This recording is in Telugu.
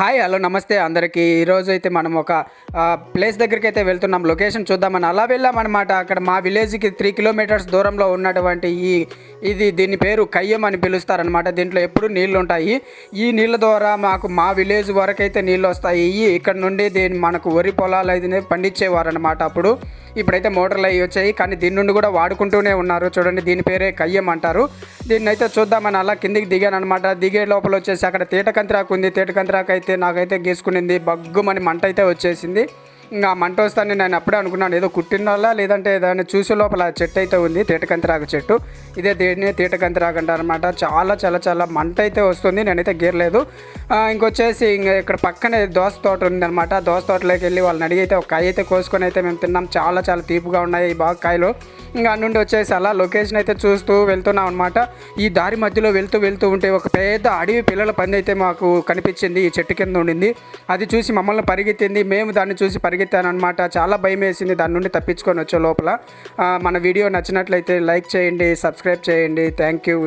హాయ్ హలో నమస్తే అందరికీ. ఈరోజు అయితే మనం ఒక ప్లేస్ దగ్గరికి అయితే వెళ్తున్నాం. లొకేషన్ చూద్దామని అలా వెళ్ళామన్నమాట. అక్కడ మా విలేజ్కి 3 కిలోమీటర్స్ దూరంలో ఉన్నటువంటి దీని పేరు కయ్యం అని పిలుస్తారనమాట. దీంట్లో ఎప్పుడు నీళ్ళు ఉంటాయి. ఈ నీళ్ళ ద్వారా మా విలేజ్ వరకు అయితే నీళ్ళు వస్తాయి. ఇక్కడ నుండి మనకు వరి పొలాలు అయితే పండించేవారు అనమాట. ఇప్పుడైతే మోటార్లు అవి వచ్చాయి, కానీ దీని నుండి కూడా వాడుకుంటూనే ఉన్నారు. చూడండి, దీని పేరే కయ్యం అంటారు. దీన్ని అయితే చూద్దామని అలా కిందికి దిగాను అనమాట. దిగే లోపల వచ్చేసి అక్కడ తేటకంత్రాకు ఉంది. తేటకంత్రాకు అయితే నాకైతే గీసుకునింది, బగ్గుమని మంట అయితే వచ్చేసింది. ఇంకా మంట వస్తానని నేను అప్పుడే అనుకున్నాను, ఏదో కుట్టిన వల్ల లేదంటే దాన్ని చూసే లోపల చెట్టు అయితే ఉంది, తేటకంత్రాకు చెట్టు. ఇదే దేన్ని తేటకంత్రాకు అంటారనమాట. చాలా మంట అయితే వస్తుంది. నేనైతే గీరలేదు. ఇంకొచ్చేసి ఇక్కడ పక్కనే దోస తోట ఉందన్నమాట. దోస తోటలోకి వెళ్ళి వాళ్ళని అడిగి అయితే ఒక కాయ అయితే కోసుకొని అయితే మేము తిన్నాం. చాలా తీపిగా ఉన్నాయి ఈ బాగా కాయలు. ఇంకా నుండి వచ్చేసి అలా లొకేషన్ అయితే చూస్తూ వెళ్తున్నాం అనమాట. ఈ దారి మధ్యలో వెళ్తూ ఉంటే ఒక పెద్ద అడవి పిల్లల పంది అయితే మాకు కనిపించింది. ఈ చెట్టు కింద ఉండింది. అది చూసి మమ్మల్ని పరిగెత్తింది. మేము దాన్ని చూసి పరిగెత్తానమాట. చాలా భయం వేసింది. దాని నుండి తప్పించుకొని వచ్చే లోపల. మన వీడియో నచ్చినట్లయితే లైక్ చేయండి, సబ్స్క్రైబ్ చేయండి. Thank you.